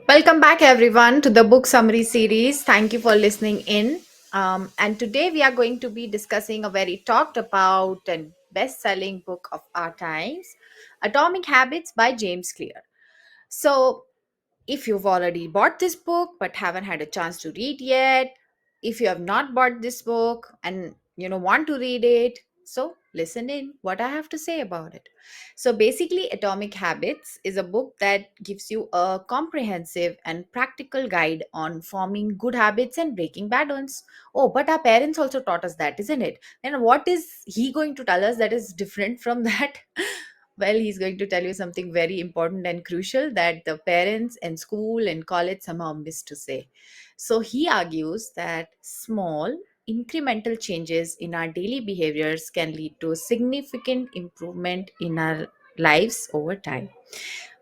Welcome back, everyone, to the book summary series. Thank you for listening in. And today we are going to be discussing a very talked about and best selling book of our times, Atomic Habits by James Clear. So, if you've already bought this book but haven't had a chance to read yet, if you have not bought this book and want to read it, so listen in what I have to say about it. So basically, Atomic Habits is a book that gives you a comprehensive and practical guide on forming good habits and breaking bad ones. Oh, but our parents also taught us that, isn't it? Then what is he going to tell us that is different from that? Well, he's going to tell you something very important and crucial that the parents and school and college somehow miss to say. So he argues that small incremental changes in our daily behaviors can lead to significant improvement in our lives over time.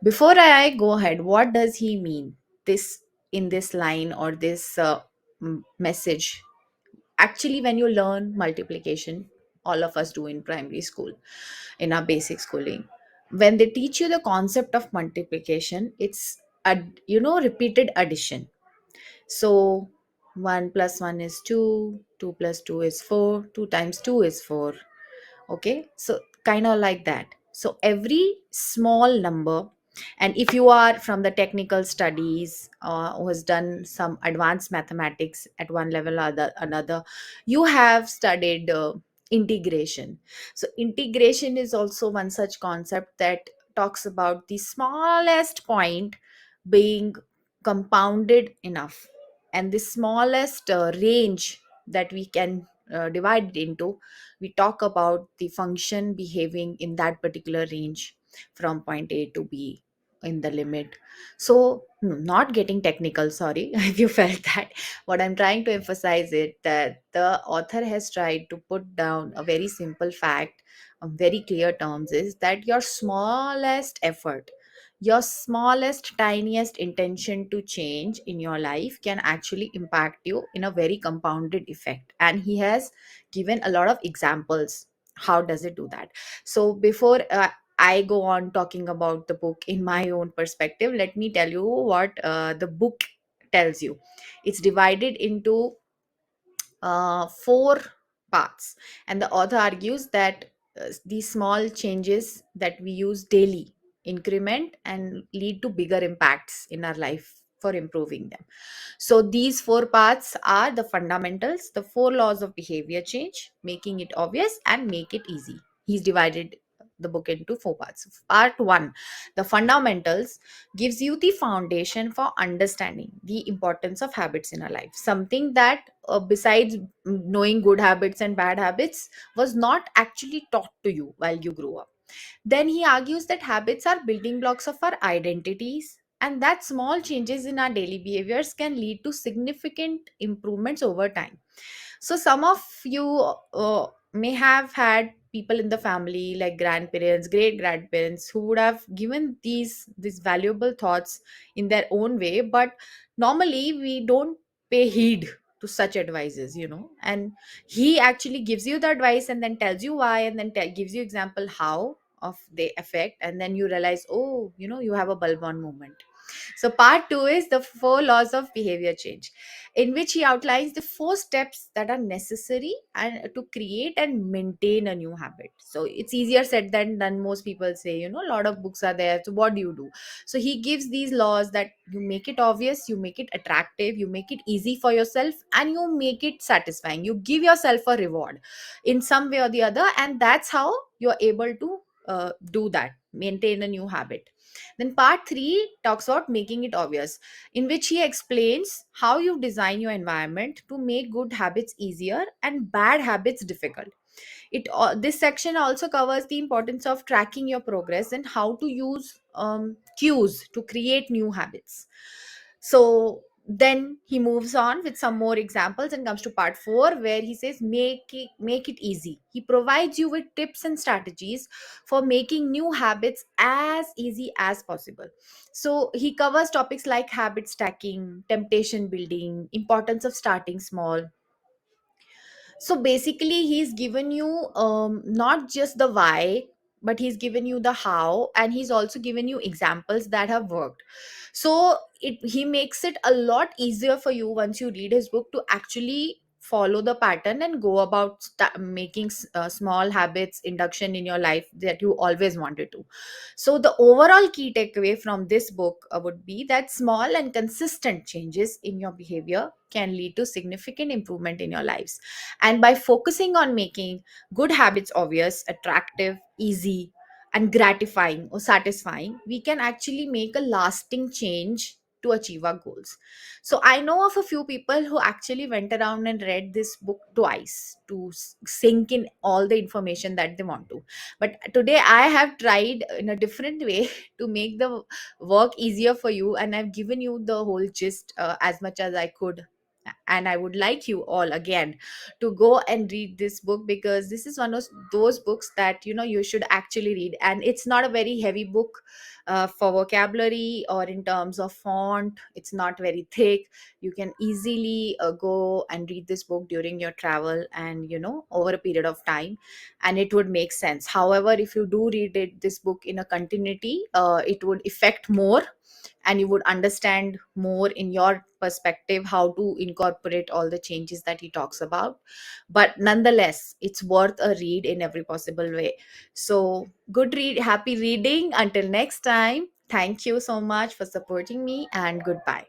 Before I go ahead, what does he mean this in this line or this message? Actually, when you learn multiplication, all of us do in primary school, in our basic schooling, when they teach you the concept of multiplication, it's repeated addition. So 1 plus 1 is 2, 2 plus 2 is 4, 2 times 2 is 4. Okay, so kind of like that. So every small number, and if you are from the technical studies who has done some advanced mathematics at one level or the another, you have studied integration. So integration is also one such concept that talks about the smallest point being compounded enough, and the smallest range that we can divide it into. We talk about the function behaving in that particular range from point A to B in the limit. So not getting technical, sorry if you felt that. What I'm trying to emphasize it that the author has tried to put down a very simple fact on very clear terms, is that your smallest effort, your smallest tiniest intention to change in your life can actually impact you in a very compounded effect, and he has given a lot of examples. How does it do that? So before I go on talking about the book in my own perspective, let me tell you what the book tells you. It's divided into four parts, and the author argues that these small changes that we use daily increment and lead to bigger impacts in our life for improving them. So these four parts are the fundamentals, the four laws of behavior change, making it obvious and make it easy. He's divided the book into four parts. Part one, the fundamentals, gives you the foundation for understanding the importance of habits in our life. Something that, besides knowing good habits and bad habits, was not actually taught to you while you grew up. Then he argues that habits are building blocks of our identities, and that small changes in our daily behaviors can lead to significant improvements over time. So, some of you may have had people in the family, like grandparents, great grandparents, who would have given these valuable thoughts in their own way, but normally we don't pay heed to such advices, and he actually gives you the advice and then tells you why, and then gives you example how of the effect, and then you realize, oh, you have a bulb on moment. So part 2 is the four laws of behavior change, in which he outlines the four steps that are necessary and to create and maintain a new habit. So it's easier said than done. Most people say, a lot of books are there, so what do you do? So he gives these laws that you make it obvious, you make it attractive, you make it easy for yourself, and you make it satisfying. You give yourself a reward in some way or the other, and that's how you're able to do that, maintain a new habit. Then part 3 talks about making it obvious, in which he explains how you design your environment to make good habits easier and bad habits difficult. This section also covers the importance of tracking your progress and how to use cues to create new habits. So then he moves on with some more examples and comes to part 4, where he says make it easy. He provides you with tips and strategies for making new habits as easy as possible. So he covers topics like habit stacking, temptation building, importance of starting small. So basically he's given you not just the why, but he's given you the how, and he's also given you examples that have worked. So he makes it a lot easier for you once you read his book to actually follow the pattern and go about making small habits induction in your life that you always wanted to. So the overall key takeaway from this book would be that small and consistent changes in your behavior can lead to significant improvement in your lives. And by focusing on making good habits obvious, attractive, easy, and gratifying or satisfying, we can actually make a lasting change to achieve our goals. So I know of a few people who actually went around and read this book twice to sink in all the information that they want to. But today I have tried in a different way to make the work easier for you, and I've given you the whole gist as much as I could. And I would like you all again to go and read this book, because this is one of those books that you should actually read, and it's not a very heavy book for vocabulary or in terms of font. It's not very thick. You can easily go and read this book during your travel and over a period of time, and it would make sense. However, if you do read this book in a continuity, it would affect more, and you would understand more in your perspective how to incorporate all the changes that he talks about. But nonetheless, it's worth a read in every possible way. So happy reading until next time. Thank you so much for supporting me, and goodbye.